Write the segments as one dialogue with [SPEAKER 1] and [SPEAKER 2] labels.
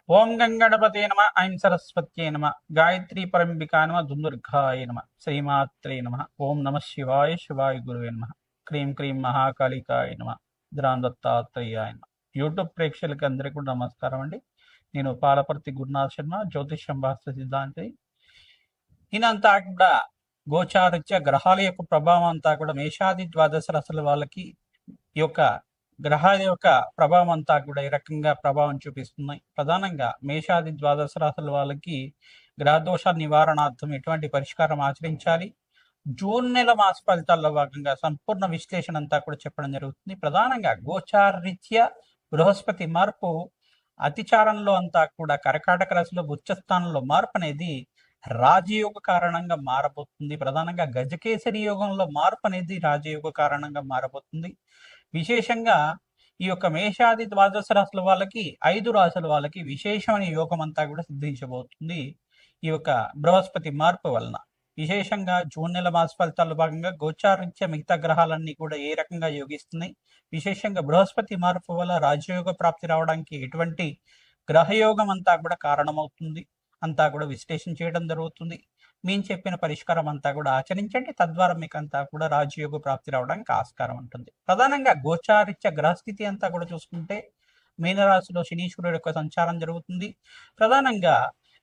[SPEAKER 1] ఓం గంగణపతే నమ ఐం సరస్వత్యై నమ గాయత్రీ పరంబికా నమ దుందుర్గాయ నమ శ్రీమాత్రే నమ ఓం నమ శివాయ శివాయ గురువే నమ క్రీం క్రీం మహాకాళికాయ నమ దత్తాత్రేయాయ నమ. యూట్యూబ్ ప్రేక్షకులకి అందరికీ కూడా నమస్కారం అండి. నేను పాలపర్తి గురునాథ్ శర్మ, జ్యోతిష్యం వాస్తు సిద్ధాంతి. ఈయనంతా కూడా గోచారిత్య గ్రహాల యొక్క ప్రభావం అంతా కూడా మేషాది ద్వాదశ రాశుల వాళ్ళకి ఈ యొక్క గ్రహాల యొక్క ప్రభావం అంతా కూడా ఈ రకంగా ప్రభావం చూపిస్తున్నాయి. ప్రధానంగా మేషాది ద్వాదశ రాశుల వాళ్ళకి గ్రహదోష నివారణార్థం ఎటువంటి పరిష్కారం ఆచరించాలి, జూన్ నెల మాస ఫలితాల్లో భాగంగా సంపూర్ణ విశ్లేషణ అంతా కూడా చెప్పడం జరుగుతుంది. ప్రధానంగా గోచారరీత్యా బృహస్పతి మార్పు అతిచారంలో అంతా కూడా కర్కాటక రాశిలో ఉచ్చ స్థానంలో మార్పు అనేది రాజయోగ కారణంగా మారబోతుంది. ప్రధానంగా గజకేసరి యోగంలో మార్పు అనేది రాజయోగ కారణంగా మారబోతుంది. విశేషంగా ఈ యొక్క మేషాది ద్వాదశ రాశుల వాళ్ళకి 5 రాశుల వాళ్ళకి విశేషమైన యోగం అంతా కూడా సిద్ధించబోతుంది ఈ యొక్క బృహస్పతి మార్పు వలన. విశేషంగా జూన్ నెల మాస ఫలితాల్లో భాగంగా గోచారించే మిగతా గ్రహాలన్నీ కూడా ఏ రకంగా యోగిస్తున్నాయి, విశేషంగా బృహస్పతి మార్పు వల్ల రాజయోగ ప్రాప్తి రావడానికి ఎటువంటి గ్రహయోగం అంతా కూడా కారణమవుతుంది అంతా కూడా విశ్లేషణ చేయడం జరుగుతుంది. మేము చెప్పిన పరిష్కారం అంతా కూడా ఆచరించండి, తద్వారా మీకు అంతా కూడా రాజయోగ ప్రాప్తి రావడానికి ఆస్కారం ఉంటుంది. ప్రధానంగా గోచారిత్య గ్రహస్థితి అంతా కూడా చూసుకుంటే మీనరాశిలో శనీశ్వరుడు యొక్క సంచారం జరుగుతుంది. ప్రధానంగా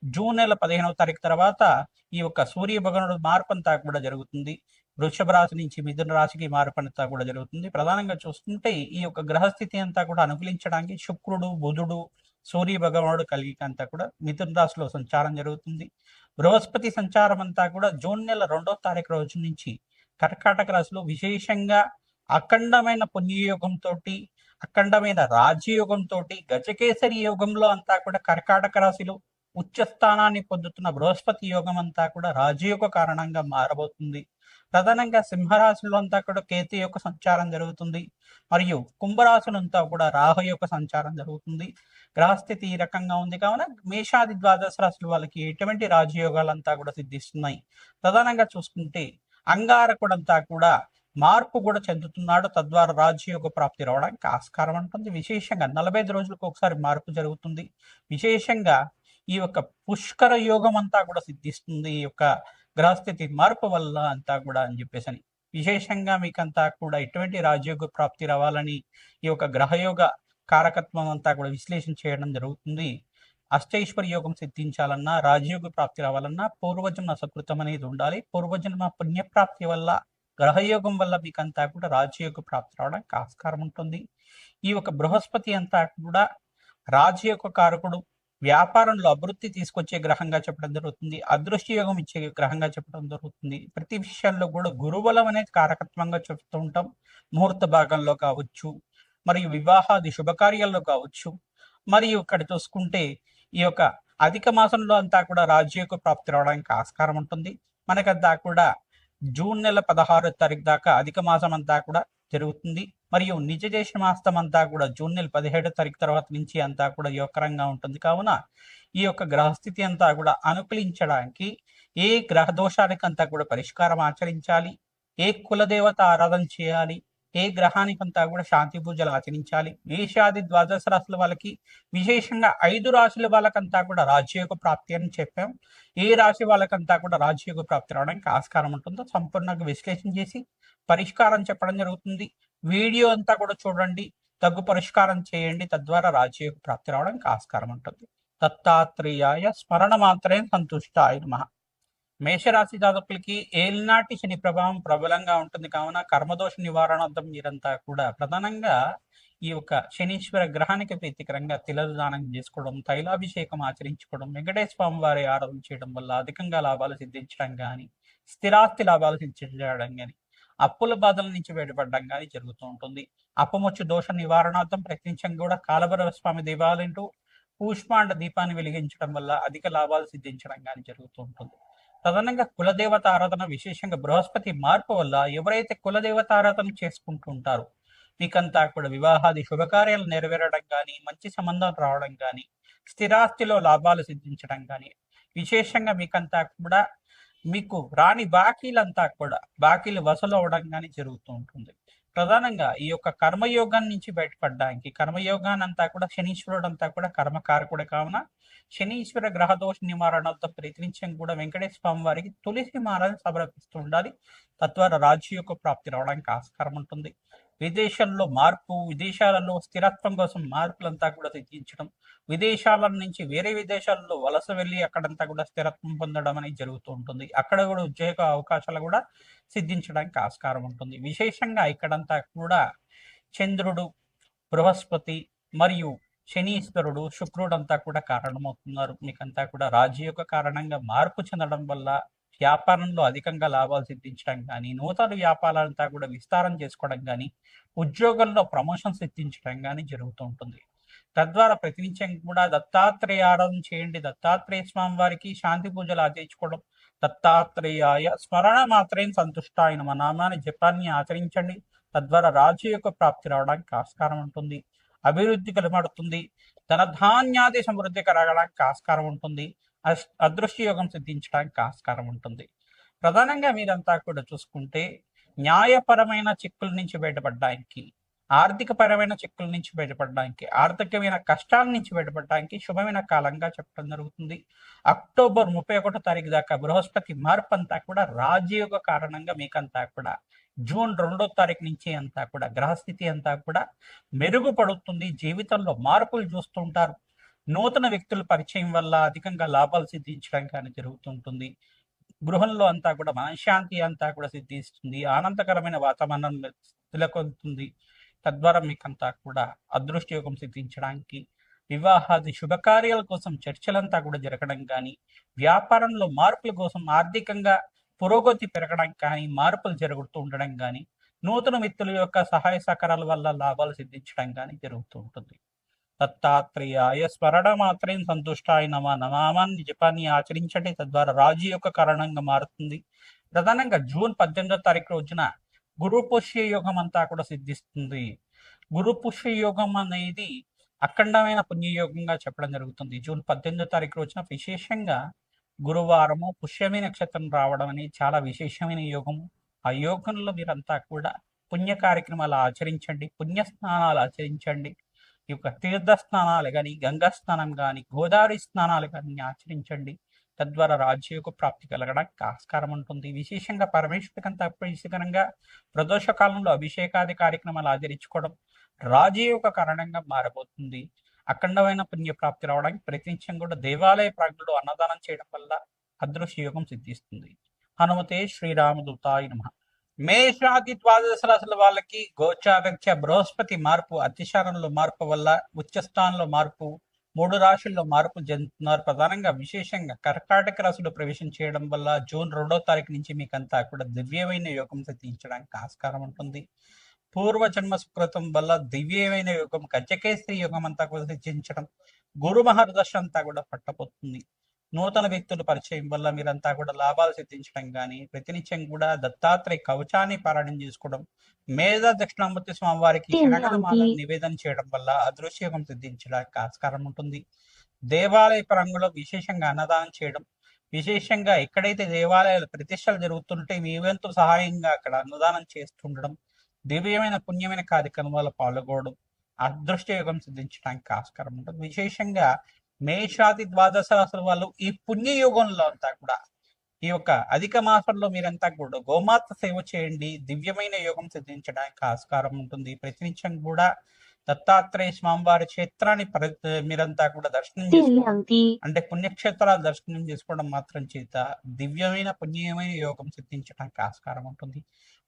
[SPEAKER 1] జూన్ నెల 15వ తారీఖు తర్వాత ఈ యొక్క సూర్య భగవానుడు మార్పు అంతా కూడా జరుగుతుంది. వృషభ రాశి నుంచి మిథున రాశికి మార్పు అంతా కూడా జరుగుతుంది. ప్రధానంగా చూసుకుంటే ఈ యొక్క గ్రహస్థితి అంతా కూడా అనుకూలించడానికి శుక్రుడు, బుధుడు, సూర్య భగవానుడు కలిగిక అంతా కూడా మిథున రాశిలో సంచారం జరుగుతుంది. బృహస్పతి సంచారం అంతా కూడా జూన్ నెల 2వ తారీఖు రోజు నుంచి కర్కాటక రాశిలో విశేషంగా అఖండమైన పుణ్యయోగంతో, అఖండమైన రాజయోగంతో, గజకేసరి యోగంలో అంతా కూడా కర్కాటక రాశిలో ఉచ్చ స్థానాన్ని పొందుతున్న బృహస్పతి యోగం అంతా కూడా రాజయోగ కారణంగా మారబోతుంది. ప్రధానంగా సింహరాశిలో అంతా కూడా కేతు యొక్క సంచారం జరుగుతుంది, మరియు కుంభరాశులు అంతా కూడా రాహు యొక్క సంచారం జరుగుతుంది. గ్రహస్థితి ఈ రకంగా ఉంది కావున మేషాది ద్వాదశ రాశుల వాళ్ళకి ఎటువంటి రాజయోగాలంతా కూడా సిద్ధిస్తున్నాయి. ప్రధానంగా చూసుకుంటే అంగారకుడంతా కూడా మార్పు కూడా చెందుతున్నాడు, తద్వారా రాజయోగ ప్రాప్తి రావడానికి ఆస్కారం ఉంటుంది. విశేషంగా 45 రోజులకు ఒకసారి మార్పు జరుగుతుంది. విశేషంగా ఈ యొక్క పుష్కర యోగం అంతా కూడా సిద్ధిస్తుంది ఈ యొక్క గ్రహస్థితి మార్పు వల్ల అంతా కూడా అని చెప్పేసి. విశేషంగా మీకంతా కూడా ఎటువంటి రాజయోగ ప్రాప్తి రావాలని ఈ యొక్క గ్రహయోగ కారకత్వం అంతా కూడా విశ్లేషణ చేయడం జరుగుతుంది. అష్టైశ్వర్య యోగం సిద్ధించాలన్నా, రాజయోగ ప్రాప్తి రావాలన్నా పూర్వజన్మ సకృతం అనేది ఉండాలి. పూర్వజన్మ పుణ్యప్రాప్తి వల్ల, గ్రహయోగం వల్ల మీకంతా కూడా రాజయోగ ప్రాప్తి రావడానికి ఆస్కారం ఉంటుంది. ఈ యొక్క బృహస్పతి అంతా కూడా రాజయోగ కారకుడు, వ్యాపారంలో అభివృద్ధి తీసుకొచ్చే గ్రహంగా చెప్పడం జరుగుతుంది. అదృష్ట యోగం ఇచ్చే గ్రహంగా చెప్పడం జరుగుతుంది. ప్రతి విషయాల్లో కూడా గురుబలం అనేది కారకత్వంగా చెప్తూ ఉంటాం. ముహూర్త భాగంలో కావచ్చు, మరియు వివాహాది శుభకార్యాల్లో కావచ్చు, మరియు ఇక్కడ చూసుకుంటే ఈ యొక్క అధిక మాసంలో అంతా కూడా రాజయోగ ప్రాప్తి రావడానికి ఆస్కారం ఉంటుంది. మనకంతా కూడా జూన్ నెల 16వ తారీఖు దాకా అధిక మాసం అంతా కూడా జరుగుతుంది, మరియు నిజ దేశ మాసం అంతా కూడా జూన్ నెల 17వ తారీఖు తర్వాత నుంచి అంతా కూడా యోగకరంగా ఉంటుంది. కావున ఈ యొక్క గ్రహస్థితి అంతా కూడా అనుకూలించడానికి ఏ గ్రహ దోషానికి అంతా కూడా పరిష్కారం ఆచరించాలి, ఏ కులదేవత ఆరాధన చేయాలి, ఏ గ్రహానికి అంతా కూడా శాంతి పూజలు ఆచరించాలి. మేషాది ద్వాదశ రాశుల వాళ్ళకి విశేషంగా 5 రాశుల వాళ్ళకంతా కూడా రాజయోగ ప్రాప్తి అని చెప్పాం. ఏ రాశి వాళ్ళకంతా కూడా రాజయోగ ప్రాప్తి రావడానికి ఆస్కారం ఉంటుందో సంపూర్ణంగా విశ్లేషణ చేసి పరిష్కారం చెప్పడం జరుగుతుంది. వీడియో అంతా కూడా చూడండి, తగ్గు పరిష్కారం చేయండి, తద్వారా రాజయోగ ప్రాప్తి రావడానికి ఆస్కారం ఉంటుంది. దత్తాత్రేయాయ స్మరణ మాత్రే సంతుష్టాయ నమః. మేషరాశి జాతకులకి ఏలినాటి శని ప్రభావం ప్రబలంగా ఉంటుంది కావున కర్మదోష నివారణార్థం మీరంతా కూడా ప్రధానంగా ఈ యొక్క శనీశ్వర గ్రహానికి ప్రీతికరంగా తిలలు దానం చేసుకోవడం, తైలాభిషేకం ఆచరించుకోవడం, వెంకటేశ్వర స్వామి వారి ఆరాధన చేయడం వల్ల అధికంగా లాభాలు సిద్ధించడం కానీ, స్థిరాస్తి లాభాలు సిద్ధించడం కానీ, అప్పుల బాధల నుంచి బయటపడడం కానీ జరుగుతూ ఉంటుంది. అపమొచ్చు దోష నివారణార్థం ప్రయత్నించడం కూడా కాలభైరవ స్వామి దేవాలయంలో కూష్మాండ దీపాన్ని వెలిగించడం వల్ల అధిక లాభాలు సిద్ధించడం కానీ జరుగుతూ ఉంటుంది. ప్రధానంగా కులదేవత ఆరాధన, విశేషంగా బృహస్పతి మార్పు వల్ల ఎవరైతే కులదేవత ఆరాధన చేసుకుంటూ ఉంటారో మీకంతా కూడా వివాహాది శుభకార్యాలు నెరవేరడం కానీ, మంచి సంబంధాలు రావడం కానీ, స్థిరాస్తిలో లాభాలు సిద్ధించడం కానీ, విశేషంగా మీకంతా కూడా మీకు రాని బాకీలంతా కూడా బాకీలు వసూలు అవడం కానీ జరుగుతూ ఉంటుంది. ప్రధానంగా ఈ యొక్క కర్మయోగం నుంచి బయటపడడానికి, కర్మయోగాన్ని అంతా కూడా శనీశ్వరుడు అంతా కూడా కర్మకారకుడు కావున శనీశ్వర గ్రహదోష నివారణతో ప్రయత్నించడం కూడా వెంకటేశ్వర స్వామి వారికి తులసి మాలను సమర్పిస్తూ ఉండాలి. తద్వారా రాజ్య ప్రాప్తి రావడానికి ఆస్కారం ఉంటుంది. విదేశాల్లో మార్పు, విదేశాలలో స్థిరత్వం కోసం మార్పులంతా కూడా తెచ్చించడం, విదేశాల నుంచి వేరే విదేశాల్లో వలస వెళ్ళి అక్కడంతా కూడా స్థిరత్వం పొందడం అనేది జరుగుతూ ఉంటుంది. అక్కడ కూడా ఉద్యోగ అవకాశాలు కూడా సిద్ధించడానికి ఆస్కారం ఉంటుంది. విశేషంగా ఇక్కడంతా కూడా చంద్రుడు, బృహస్పతి మరియు శనీశ్వరుడు, శుక్రుడు అంతా కూడా కారణమవుతున్నారు. మీకంతా కూడా రాజయోగ కారణంగా మార్పు చెందడం వల్ల వ్యాపారంలో అధికంగా లాభాలు సిద్ధించడం కానీ, నూతన వ్యాపారాలంతా కూడా విస్తారం చేసుకోవడం కానీ, ఉద్యోగంలో ప్రమోషన్ సిద్ధించడం కానీ జరుగుతూ ఉంటుంది. తద్వారా ప్రతినిత్యం కూడా దత్తాత్రేయ ఆరాధన చేయండి. దత్తాత్రేయ స్వామి వారికి శాంతి పూజలు ఆచరించుకోవడం, దత్తాత్రేయాయ స్మరణ మాత్రం సంతుష్టాయ నమః నామాన్ని జపాన్ని ఆచరించండి. తద్వారా రాజయోగ ప్రాప్తి రావడానికి ఆస్కారం ఉంటుంది. అభివృద్ధి కనబడుతుంది. ధనధాన్యాది సమృద్ధి కలగడానికి ఆస్కారం ఉంటుంది. అదృష్ట యోగం సిద్ధించడానికి ఆస్కారం ఉంటుంది. ప్రధానంగా మీరంతా కూడా చూసుకుంటే న్యాయపరమైన చిక్కుల నుంచి బయటపడడానికి, ఆర్థిక పరమైన చిక్కుల నుంచి బయటపడడానికి, ఆర్థికమైన కష్టాల నుంచి బయటపడడానికి శుభమైన కాలంగా చెప్పడం జరుగుతుంది. అక్టోబర్ 31 తారీఖు దాకా బృహస్పతి మార్పు అంతా కూడా రాజయోగ కారణంగా మీకంతా కూడా జూన్ 2వ తారీఖు నుంచి అంతా కూడా గ్రహస్థితి అంతా కూడా మెరుగుపడుతుంది. జీవితంలో మార్పులు చూస్తుంటారు. నూతన వ్యక్తుల పరిచయం వల్ల అధికంగా లాభాలు సిద్ధించడం కానీ జరుగుతుంటుంది. గృహంలో అంతా కూడా మనశ్శాంతి అంతా కూడా సిద్ధిస్తుంది. ఆనందకరమైన వాతావరణం నెలకొంటుంది. తద్వారా మీకంతా కూడా అదృష్ట యోగం సిద్ధించడానికి, వివాహాది శుభకార్యాల కోసం చర్చలంతా కూడా జరగడం కానీ, వ్యాపారంలో మార్పుల కోసం ఆర్థికంగా పురోగతి పెరగడం కానీ, మార్పులు జరుగుతూ ఉండడం కానీ, నూతన వ్యక్తుల యొక్క సహాయ సహకారాల వల్ల లాభాలు సిద్ధించడం కానీ జరుగుతూ ఉంటుంది. దత్తాత్రేయాయ స్మరణ మాత్రం సంతుష్టాయ నమః నామాన్ని జపాన్ని ఆచరించండి. తద్వారా రాజయోగ కారణంగా మారుతుంది. ప్రధానంగా జూన్ 18వ తారీఖు రోజున గురు పుష్య యోగం అంతా కూడా సిద్ధిస్తుంది. గురు పుష్య యోగం అనేది అఖండమైన పుణ్యయోగంగా చెప్పడం జరుగుతుంది. జూన్ 18వ తారీఖు రోజున విశేషంగా గురువారము పుష్యమి నక్షత్రం రావడం అనేది చాలా విశేషమైన యోగము. ఆ యోగంలో మీరంతా కూడా పుణ్య కార్యక్రమాలు ఆచరించండి, పుణ్య స్నానాలు ఆచరించండి. ఈ యొక్క తీర్థ స్నానాలు కానీ, గంగా స్నానం కానీ, గోదావరి స్నానాలు కానీ ఆచరించండి. తద్వారా రాజ్యయోగ ప్రాప్తి కలగడానికి ఆస్కారం ఉంటుంది. విశేషంగా పరమేశ్వరికంతా ప్రీతికరంగా ప్రదోష కాలంలో అభిషేకాది కార్యక్రమాలు ఆచరించుకోవడం రాజయోగ కారణంగా మారబోతుంది. అఖండమైన పుణ్య ప్రాప్తి రావడానికి ప్రతినిత్యం కూడా దేవాలయ ప్రాంగణంలో అన్నదానం చేయడం వల్ల అదృశ్య యోగం సిద్ధిస్తుంది. హనుమతే శ్రీరామదూతాయ నమః. మేషాది ద్వాదశ రాశుల వాళ్ళకి గోచారరీత్యా బృహస్పతి మార్పు, అతిశారంలో మార్పు వల్ల ఉచ్చస్థానంలో మార్పు, 3 రాశుల్లో మార్పు చెందుతున్నారు. ప్రధానంగా విశేషంగా కర్కాటక రాశిలో ప్రవేశం చేయడం వల్ల జూన్ 2వ తారీఖు నుంచి మీకంతా కూడా దివ్యమైన యోగం సిద్ధించడానికి ఆస్కారం ఉంటుంది. పూర్వజన్మ సుకృతం వల్ల దివ్యమైన యోగం, గజకేశ్వరి యోగం అంతా కూడా సిద్ధించడం, గురు మహర్దశ అంతా కూడా పట్టబోతుంది. నూతన వ్యక్తుల పరిచయం వల్ల మీరంతా కూడా లాభాలు సిద్ధించడం కానీ, ప్రతినిత్యం కూడా దత్తాత్రేయ కవచాన్ని పారాయణం చేసుకోవడం, మేధ దక్షిణామూర్తి స్వామి వారికి శనగలమాలను నివేదన చేయడం వల్ల అదృశ్యయోగం సిద్ధించడానికి ఆస్కారం ఉంటుంది. దేవాలయ పరంగా విశేషంగా అన్నదానం చేయడం, విశేషంగా ఎక్కడైతే దేవాలయాల ప్రతిష్టలు జరుగుతుంటే మీ వంతు సహాయంగా అక్కడ అన్నదానం చేస్తుండడం, దివ్యమైన పుణ్యమైన కార్యక్రమాల్లో పాల్గొనడం అదృష్టయోగం సిద్ధించడానికి ఆస్కారం ఉంటుంది. విశేషంగా మేషాది ద్వాదశ రాశుల వాళ్ళు ఈ పుణ్యయోగంలో అంతా కూడా ఈ యొక్క అధిక మాసంలో మీరంతా కూడా గోమాత సేవ చేయండి. దివ్యమైన యోగం సిద్ధించడానికి ఆస్కారం ఉంటుంది. ప్రతినిత్యం కూడా దత్తాత్రేయ స్వామివారి క్షేత్రాన్ని మీరంతా కూడా దర్శనం చేసుకోవడం, అంటే పుణ్యక్షేత్రాలు దర్శనం చేసుకోవడం మాత్రం చేత దివ్యమైన పుణ్యమైన యోగం సిద్ధించడానికి ఆస్కారం ఉంటుంది.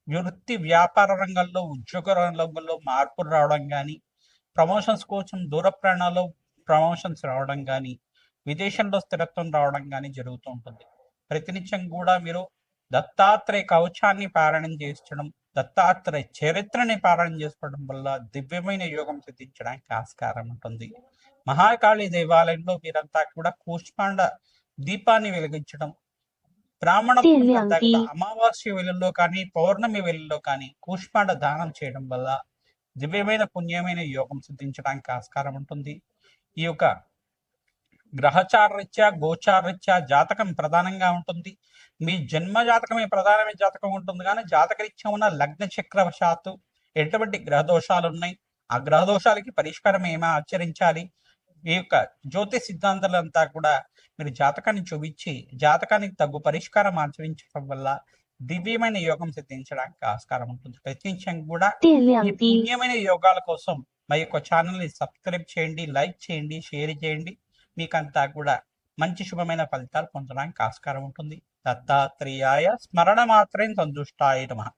[SPEAKER 1] వృత్తి వ్యాపార రంగంలో, ఉద్యోగ రంగంలో మార్పులు రావడం కానీ, ప్రమోషన్స్ కోసం దూర ప్రయాణాల్లో ప్రమోషన్స్ రావడం కానీ, విదేశంలో స్థిరత్వం రావడం కానీ జరుగుతూ ఉంటుంది. ప్రతినిత్యం కూడా మీరు దత్తాత్రేయ కవచాన్ని పారాయణం చేయించడం, దత్తాత్రేయ చరిత్రని పారాయణం చేసుకోవడం వల్ల దివ్యమైన యోగం సిద్ధించడానికి ఆస్కారం ఉంటుంది. మహాకాళి దేవాలయంలో మీరంతా కూడా కూష్మాండ దీపాన్ని వెలిగించడం, బ్రాహ్మణ అంతా కూడా అమావాస్య వేళల్లో కానీ, పౌర్ణమి వేళల్లో కానీ కూష్మాండ దానం చేయడం వల్ల దివ్యమైన పుణ్యమైన యోగం సిద్ధించడానికి ఆస్కారం ఉంటుంది. ఈ యొక్క గ్రహచారరీత్యా, గోచారరీత్యా జాతకం ప్రధానంగా ఉంటుంది. మీ జన్మ జాతకమే ప్రధానమైన జాతకం ఉంటుంది, కానీ జాతకరీత్యా ఉన్న లగ్న చక్రవశాత్తు ఎటువంటి గ్రహ దోషాలు ఉన్నాయి, ఆ గ్రహ దోషాలకి పరిష్కారం ఏమా ఆచరించాలి, ఈ యొక్క జ్యోతిష్ సిద్ధాంతాలంతా కూడా మీరు జాతకాన్ని చూపించి జాతకానికి తగ్గు పరిష్కారం ఆచరించడం వల్ల దివ్యమైన యోగం సిద్ధించడానికి ఆస్కారం ఉంటుంది. ప్రత్యేకంగా కూడా ఈ పుణ్యమైన యోగాల కోసం మా యొక్క ఛానల్ని సబ్స్క్రైబ్ చేయండి, లైక్ చేయండి, షేర్ చేయండి. మీకంతా కూడా మంచి శుభమైన ఫలితాలు పొందడానికి ఆస్కారం ఉంటుంది. దత్తాత్రేయాయ స్మరణ మాత్రం సంతుష్టాయ నమః.